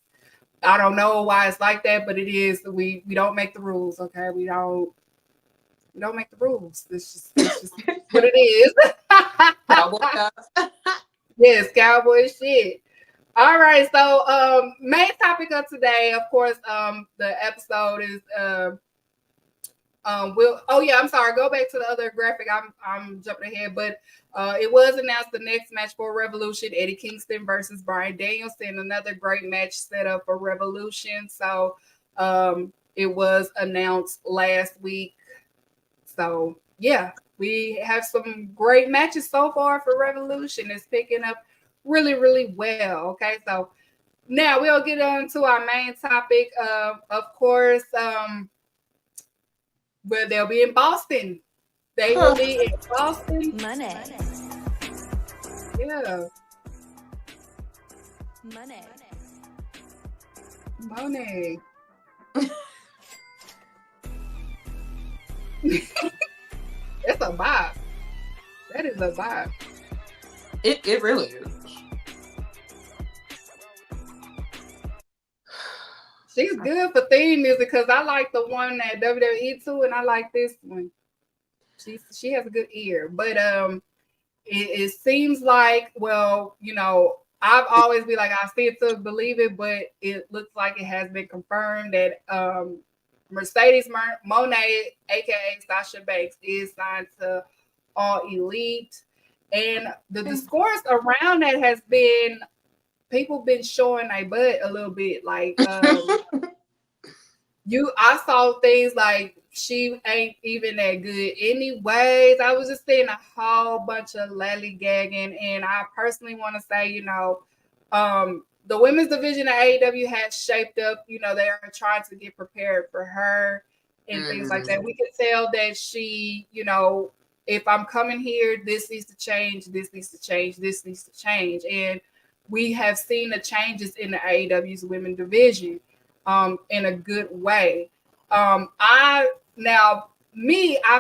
I don't know why it's like that, but it is. We don't make the rules, okay? We don't make the rules. It's just what it is. Yes, cowboy shit. All right, so main topic of today, of course, the episode is I'm sorry, go back to the other graphic. I'm jumping ahead, but it was announced the next match for Revolution, Eddie Kingston versus Bryan Danielson, another great match set up for Revolution. So it was announced last week. So yeah, we have some great matches so far for Revolution. It's picking up really, really well. Okay, so now we'll get on to our main topic. Of course, where they'll be in Boston. They will be in Boston. Moné. Yeah. Moné. That's a vibe. That is a vibe. It really is. She's good for theme music because I like the one at WWE too, and I like this one. She has a good ear, but it seems like, well, I've always been like, I see it to believe it, but it looks like it has been confirmed that Mercedes Moné, aka Sasha Banks, is signed to All Elite, and the discourse around that has been people been showing their butt a little bit. Like I saw things like she ain't even that good anyways. I was just seeing a whole bunch of lollygagging, and I personally want to say, the women's division at AEW has shaped up. They are trying to get prepared for her and things like that. We can tell that she, if I'm coming here, this needs to change, this needs to change, this needs to change. And we have seen the changes in the AEW's women's division in a good way. I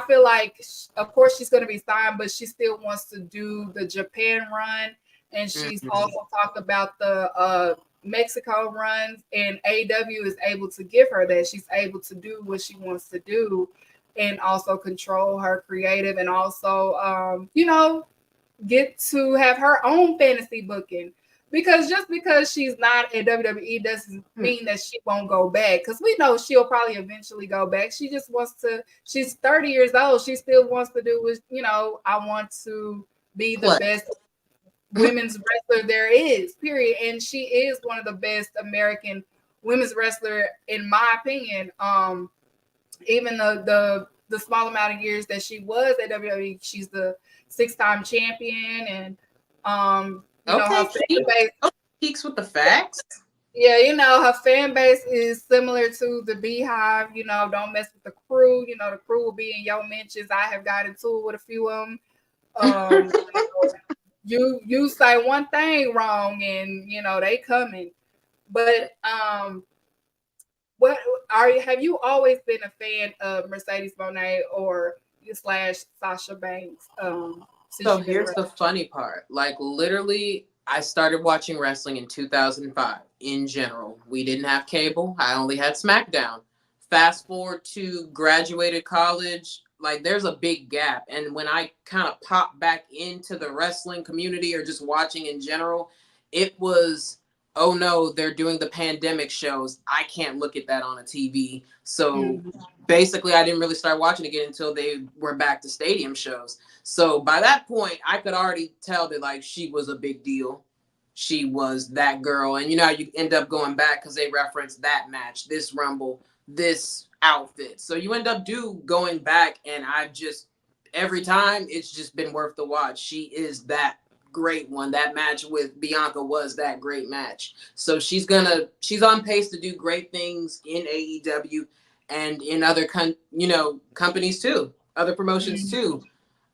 feel like, of course, she's going to be signed, but she still wants to do the Japan run. And she's also talked about the Mexico runs, and AEW is able to give her that. She's able to do what she wants to do and also control her creative and also, get to have her own fantasy booking. Because just because she's not at WWE doesn't mean that she won't go back. Because we know she'll probably eventually go back. She just wants to, she's 30 years old. She still wants to do what, I want to be the best women's wrestler there is, period. And she is one of the best American women's wrestler, in my opinion. Even the small amount of years that she was at WWE, she's the 6-time champion, and Peaks with the facts. Yeah, her fan base is similar to the Beehive. Don't mess with the crew. The crew will be in your mentions. I have got into it with a few of them. Um, you say one thing wrong, and they coming. But what have you always been a fan of Mercedes Moné or slash Sasha Banks? Since So you've been here's around. the funny part. Like literally, I started watching wrestling in 2005 in general. We didn't have cable. I only had SmackDown. Fast forward to graduated college, like there's a big gap. And when I kind of popped back into the wrestling community or just watching in general, it was, oh no, they're doing the pandemic shows. I can't look at that on a TV. So Mhm. basically, I didn't really start watching again until they were back to stadium shows. So by that point, I could already tell that like she was a big deal. She was that girl. And you know, you end up going back because they reference that match, this rumble, this outfit. So you end up going back, and I just every time it's just been worth the watch. She is that great one. That match with Bianca was that great match. So she's on pace to do great things in AEW and in other companies too, other promotions Mhm. too.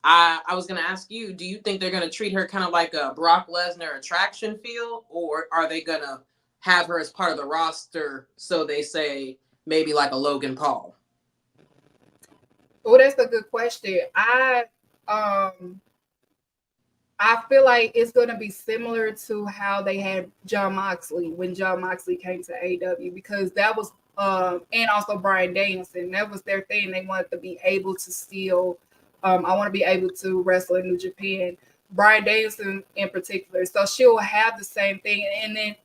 I was gonna ask you, do you think they're gonna treat her kind of like a Brock Lesnar attraction feel, or are they gonna have her as part of the roster so they say maybe like a Logan Paul? Oh, that's a good question. Um I feel like it's going to be similar to how they had John Moxley when John Moxley came to AEW, because that was and also Bryan Danielson. That was their thing. They wanted to be able to still I want to be able to wrestle in New Japan. Bryan Danielson in particular. So she'll have the same thing. And they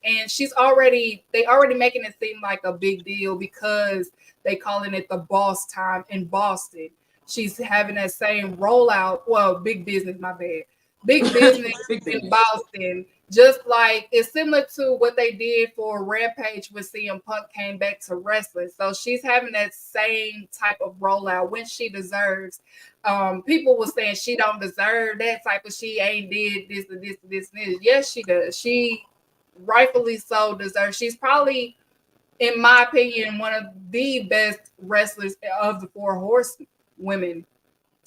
already making it seem like a big deal because they calling it the boss time in Boston. She's having that same rollout. Well, big business, my bad, big business Big in business. Boston. Just like it's similar to what they did for Rampage when CM Punk came back to wrestling. So she's having that same type of rollout when she deserves. People were saying she don't deserve that type of, she ain't did this and this and this and this. Yes, she does. She rightfully so deserves. She's probably, in my opinion, one of the best wrestlers of the four horsewomen.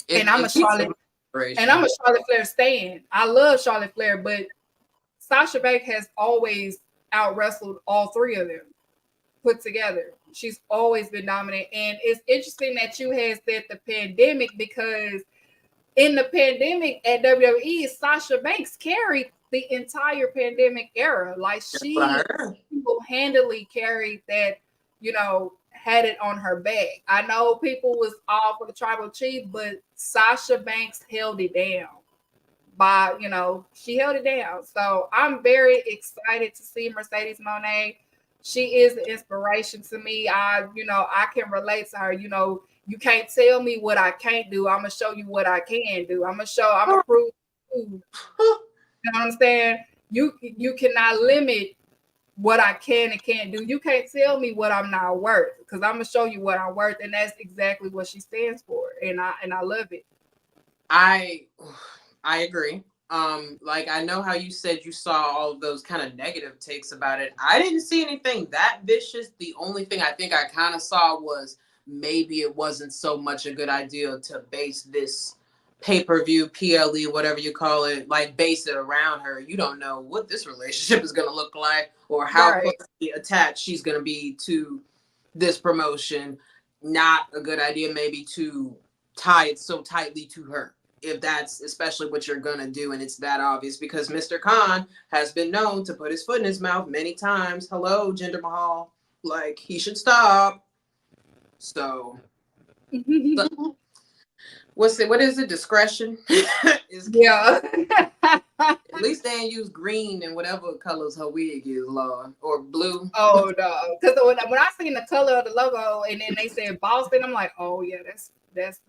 And I'm a It keeps Charlotte some and I'm inspiration. a Charlotte Flair stan. I love Charlotte Flair, but Sasha Banks has always out wrestled all three of them put together. She's always been dominant. And it's interesting that you had said the pandemic, because in the pandemic at WWE, Sasha Banks carried the entire pandemic era. Like That's what I she heard. single-handedly carried that, had it on her back. I know people was all for the tribal chief, but Sasha Banks held it down by, she held it down. So I'm very excited to see Mercedes Moné. She is an inspiration to me. I can relate to her. You can't tell me what I can't do. I'm gonna show you what I can do. I'm gonna prove you. You know what I'm saying? You cannot limit what I can and can't do. You can't tell me what I'm not worth, because I'm gonna show you what I'm worth, and that's exactly what she stands for. And I love it. I I agree. Like I know how you said you saw all of those kind of negative takes about it. I didn't see anything that vicious. The only thing I think I kind of saw was maybe it wasn't so much a good idea to base this pay-per-view, PLE, whatever you call it, like base it around her. You don't know what this relationship is going to look like or how Right. closely attached she's going to be to this promotion. Not a good idea maybe to tie it so tightly to her, if that's especially what you're gonna do, and it's that obvious, because Mr. Khan has been known to put his foot in his mouth many times. Hello, Jinder Mahal, like he should stop. So, what is it? Discretion is key. Yeah. At least they ain't use green and whatever colors her wig is, Lord, or blue. Oh no, because when I seen the color of the logo and then they said Boston, I'm like, oh yeah, that's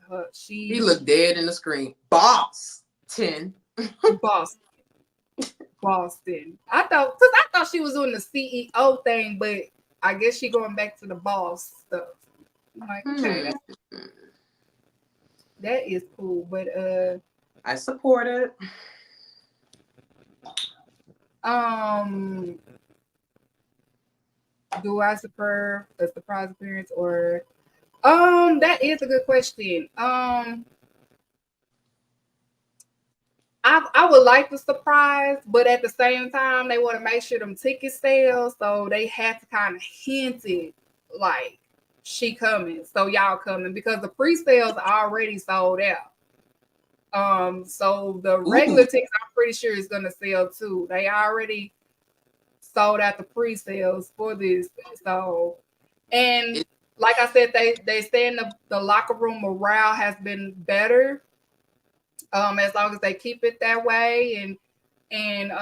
her. He She looked dead in the screen. Boss 10. Boston, Boston. I thought she was doing the CEO thing, but I guess she going back to the boss stuff. I'm like, okay, that is cool, but I support it. um, Do I prefer a surprise appearance or that is a good question. I would like the surprise, but at the same time, they want to make sure them tickets sell, so they have to kind of hint it like she coming, so y'all coming because the pre-sales are already sold out. So the regular Ooh. tickets, I'm pretty sure is gonna sell too. They already sold out the pre-sales for this, so and It, like I said, they say in the locker room morale has been better as long as they keep it that way and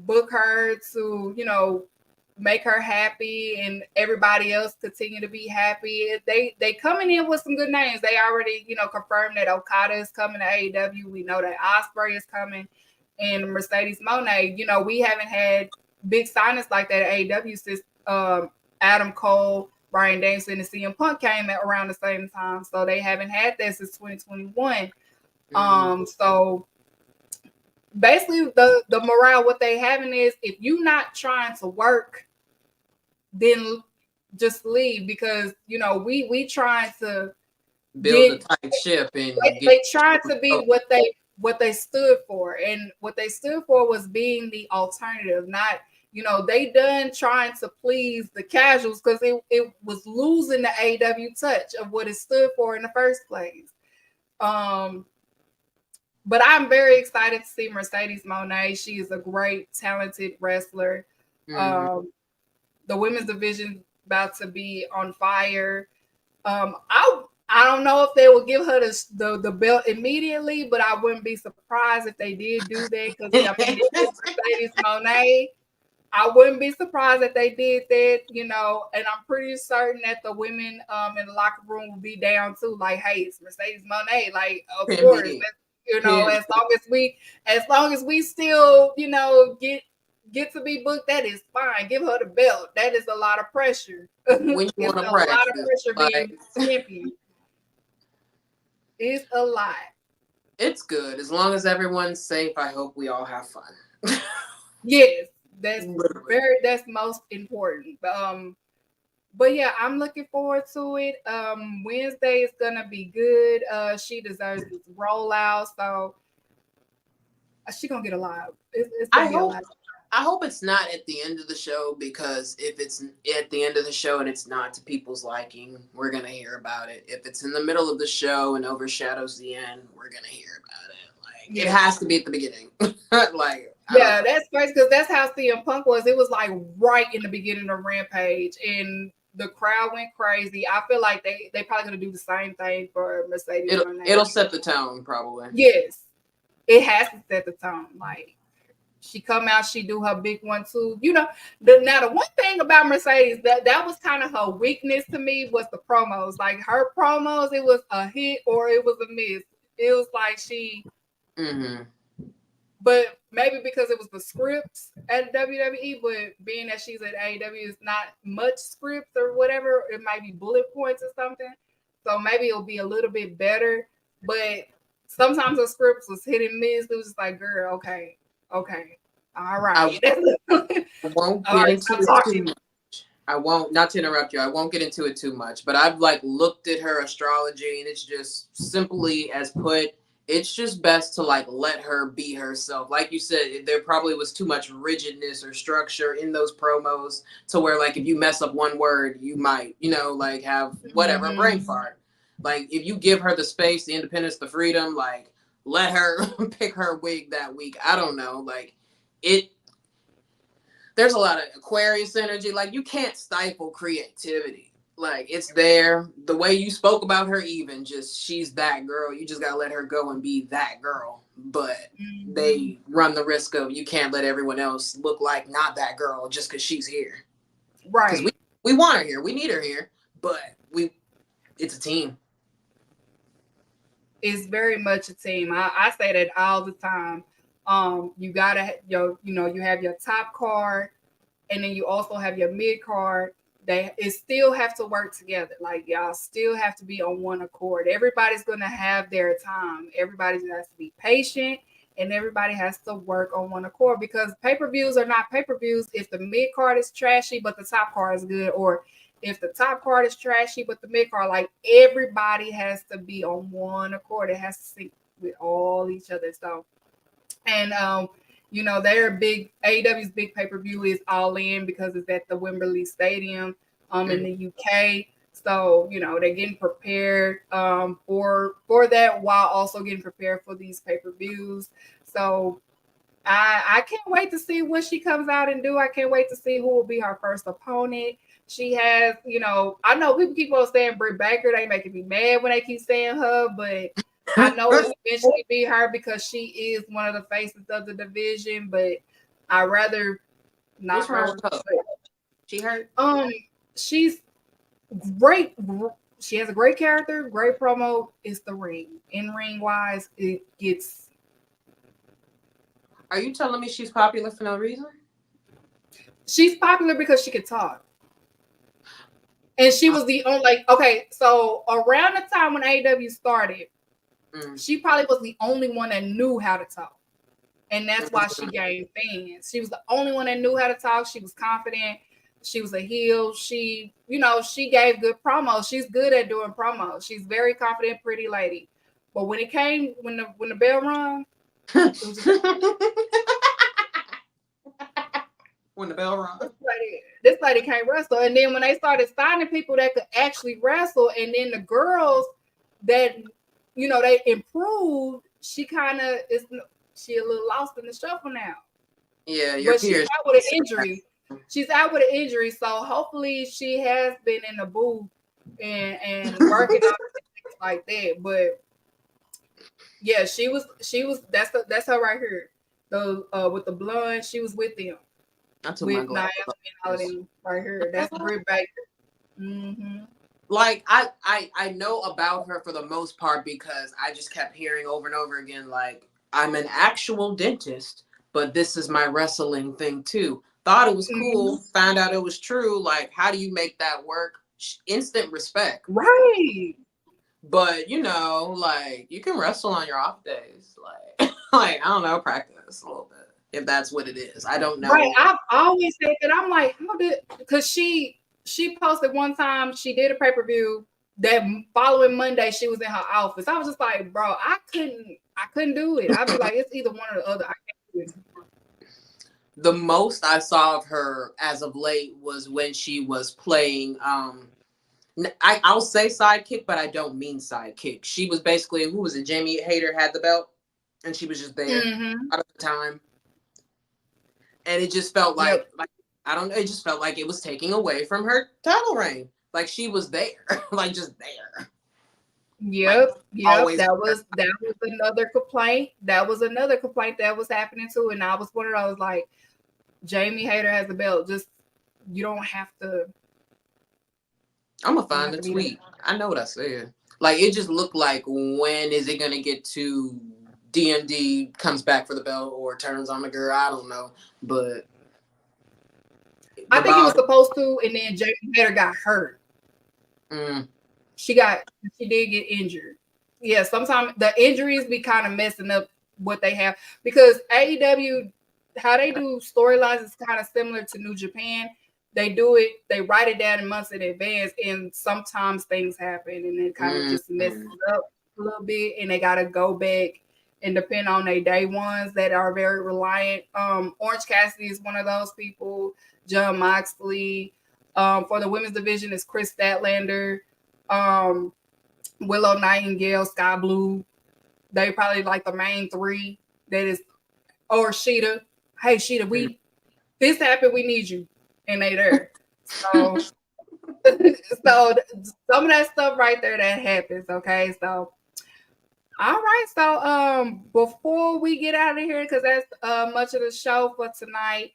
book her to make her happy and everybody else continue to be happy. They coming in with some good names. They already confirmed that Okada is coming to AEW. We know that Osprey is coming and Mercedes Moné. We haven't had big signings like that at AEW since Adam Cole, Bryan Danielson, and CM Punk came at around the same time. So they haven't had that since 2021. So basically the morale, what they having is if you not trying to work, then just leave because we trying to build a get tight ship and get they trying to be what they stood for, and what they stood for was being the alternative, not they done trying to please the casuals because it was losing the AW touch of what it stood for in the first place. But I'm very excited to see Mercedes Moné. She is a great, talented wrestler. The women's division about to be on fire. I don't know if they will give her the belt immediately, but I wouldn't be surprised if they did do that because I mean it is Mercedes Moné. I wouldn't be surprised if they did that, and I'm pretty certain that the women in the locker room will be down too. Like, hey, it's Mercedes Moné. Like, of course, Period. as long as we still, get to be booked, that is fine. Give her the belt. That is a lot of pressure. When you It's want to a lot of practice, pressure like being champion. It's a lot. it's good as long as everyone's safe. I hope we all have fun. Yes, that's Literally. that's most important. But yeah, I'm looking forward to it. Wednesday is gonna be good. She deserves this rollout, so she gonna get a lot. It's I gonna be a hope lot. I hope it's not at the end of the show because if it's at the end of the show and it's not to people's liking, we're gonna hear about it. If it's in the middle of the show and overshadows the end, we're gonna hear about it. Like it has to be at the beginning. Like I don't Yeah, know. that's crazy because that's how CM Punk was. It was like right in the beginning of Rampage, and the crowd went crazy. I feel like they probably gonna do the same thing for Mercedes Moné. It'll set the tone probably. Yes, it has to set the tone. Like she come out, she do her big one too. The one thing about Mercedes that was kind of her weakness to me was the promos. Like her promos, it was a hit or it was a miss. It was like she. But maybe because it was the scripts at WWE, but being that she's at AEW, is not much scripts or whatever. It might be bullet points or something. So maybe it'll be a little bit better. But sometimes the scripts was hit and miss. It was just like, girl, okay, all right. I won't All get right, into stop it too talking. much. I won't, not to interrupt you, I won't get into it too much, but I've like looked at her astrology and it's just simply as put, it's just best to like let her be herself. Like you said, there probably was too much rigidness or structure in those promos to where like if you mess up one word, you might, like have whatever, a brain fart. Like if you give her the space, the independence, the freedom, like let her pick her wig that week. I don't know. Like it there's a lot of Aquarius energy. Like you can't stifle creativity. Like it's there. The way you spoke about her, even just she's that girl. You just gotta let her go and be that girl. But they run the risk of you can't let everyone else look like not that girl just because she's here. Because Right. we want her here. We need her here. But it's a team. It's very much a team. I say that all the time. You gotta you have your top card, and then you also have your mid card. It still have to work together. Like y'all still have to be on one accord. Everybody's gonna have their time. Everybody's gonna have to be patient. and everybody has to work on one accord, because pay-per-views are not pay-per-views if the mid card is trashy but the top card is good, or if the top card is trashy but the mid card. Like, everybody has to be on one accord. It has to sync with all each other. So, and their big AEW's big pay-per-view is All In, because it's at the Wembley Stadium in the UK. So, they're getting prepared for that, while also getting prepared for these pay-per-views. So I can't wait to see what she comes out and do. I can't wait to see who will be her first opponent. She has, I know people keep on saying Britt Baker. They making me mad when they keep saying her, but I know it's eventually be her, because she is one of the faces of the division. But I'd rather not. What's wrong with her? She hurt? She's great. She has a great character, great promo. It's the ring. In ring wise, it gets. Are you telling me she's popular for no reason? She's popular because she could talk. And she was the only, okay, so around the time when AEW started, she probably was the only one that knew how to talk. And that's why she gained fans. She was the only one that knew how to talk. She was confident. She was a heel. She gave good promos. She's good at doing promos. She's very confident, pretty lady. But when the bell rung, when the bell rung, this lady can't wrestle. And then when they started signing people that could actually wrestle, and then the girls that they improved, she a little lost in the shuffle now. Yeah, but she's out with an injury. She's out with an injury, so hopefully she has been in the booth and working on things like that. But yeah, she was. That's her right here. With the blonde, she was with them. With Naomi and right here. That's Britt Baker. Mm-hmm. Like I know about her for the most part, because I just kept hearing over and over again, like, I'm an actual dentist, but this is my wrestling thing too. Thought it was cool, found out it was true. Like, how do you make that work? Instant respect. Right. But like, you can wrestle on your off days. Like, I don't know, practice a little bit, if that's what it is. I don't know. Right. I've always said that. I'm like, because she posted one time, she did a pay-per-view, that following Monday she was in her office. I was just like, bro, I couldn't do it. I'd be like, it's either one or the other. I can't do it. The most I saw of her as of late was when she was playing I'll say sidekick, but I don't mean sidekick. She was basically, who was it? Jamie Hayter had the belt, and she was just there out of the time. And it just felt like I don't know, it just felt like it was taking away from her title reign. Like, she was there, like, just there. Yep. That was another complaint. That was another complaint that was happening too. And I was one of those, like, Jamie Hayter has the belt. Just, you don't have to. I'm gonna find the tweet. I know what I said. Like, it just looked like, when is it gonna get to DMD comes back for the belt or turns on the girl? I don't know, but I think it was supposed to, and then Jamie Hayter got hurt. She did get injured. Yeah, sometimes the injuries be kind of messing up what they have, because AEW, how they do storylines is kind of similar to New Japan. They write it down in months in advance, and sometimes things happen and it kind of just messes up a little bit, and they got to go back and depend on their day ones that are very reliant. Orange Cassidy is one of those people. Jon Moxley. For the women's division is Chris Statlander, Willow Nightingale, Sky Blue. They probably like the main three. That is, or Sheeta. Hey, Sheeta, this happened. We need you, and they there. So, so some of that stuff right there that happens. Okay, so. All right, so before we get out of here, because that's much of the show for tonight.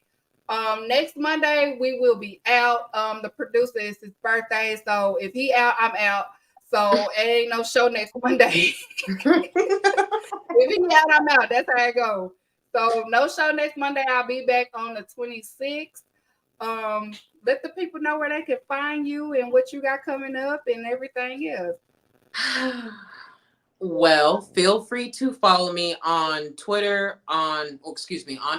Next Monday we will be out. The producer is his birthday, so if he out, I'm out. So it ain't no show next Monday. If he out, I'm out. That's how it goes. So no show next Monday. I'll be back on the 26th. Let the people know where they can find you and what you got coming up and everything else. Well, feel free to follow me on Twitter, on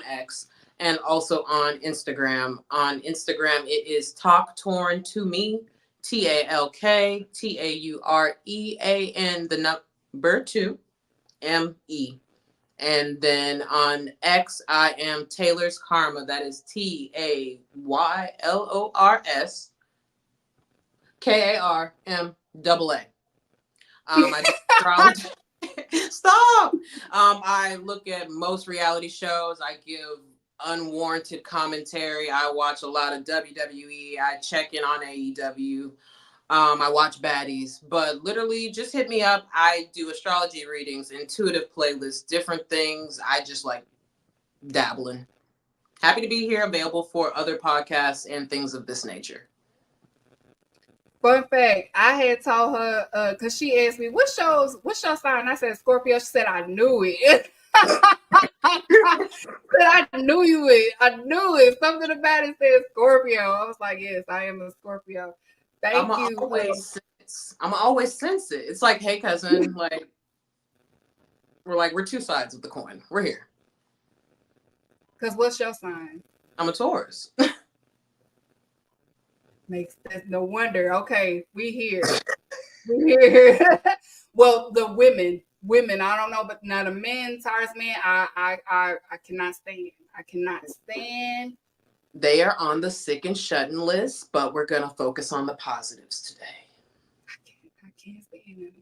X, and also on Instagram. On Instagram, it is Talk Torn to Me, TalkTaurean, the number 2, ME. And then on X, I am Taylor's Karma. That is TaylorSKarmAA. I do astrology. Stop. I look at most reality shows. I give unwarranted commentary. I watch a lot of WWE. I check in on AEW. I watch baddies, but literally just hit me up. I do astrology readings, intuitive playlists, different things. I just like dabbling. Happy to be here, available for other podcasts and things of this nature. Fun fact, I had told her, because she asked me, what's your sign? I said, Scorpio. She said, I knew it. I knew it. I knew it. Something about it said Scorpio. I was like, yes, I am a Scorpio. Thank you. I'm always sense it. It's like, hey, cousin, like, we're two sides of the coin. We're here. Because what's your sign? I'm a Taurus. Makes sense. No wonder. Okay, we here. We here. Well, the women. I don't know, but now the men, Taurus men, I cannot stand. I cannot stand. They are on the sick and shut-in list, but we're gonna focus on the positives today. I can't stand it.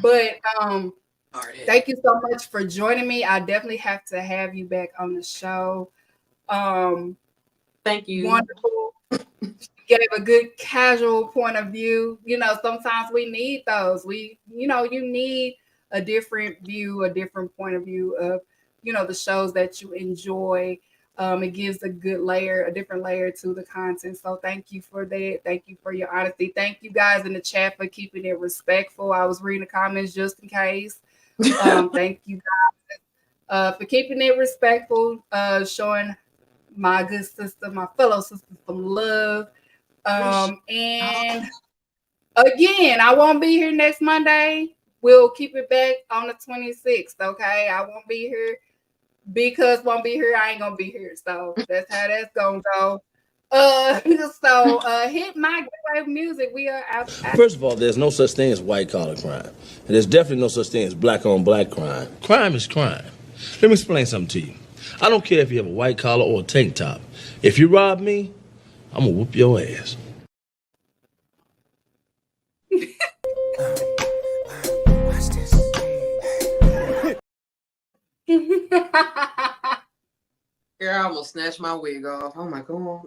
But thank you so much for joining me. I definitely have to have you back on the show. Thank you. Wonderful. Gave a good casual point of view. You know, sometimes we need those. You need a different view, a different point of view of, the shows that you enjoy. It gives a different layer to the content. So thank you for that. Thank you for your honesty. Thank you guys in the chat for keeping it respectful. I was reading the comments just in case. Thank you guys for keeping it respectful, showing my good sister, my fellow sister, some love. And again, I won't be here next Monday. We'll keep it back on the 26th. Okay, I won't be here because won't be here. I ain't gonna be here. So that's how that's gonna go. Hit my good music. We are out. First of all, there's no such thing as white collar crime, and there's definitely no such thing as black on black crime. Crime is crime. Let me explain something to you. I don't care if you have a white collar or a tank top. If you rob me, I'm gonna whoop your ass. Girl, I almost snatched my wig off. Oh my God.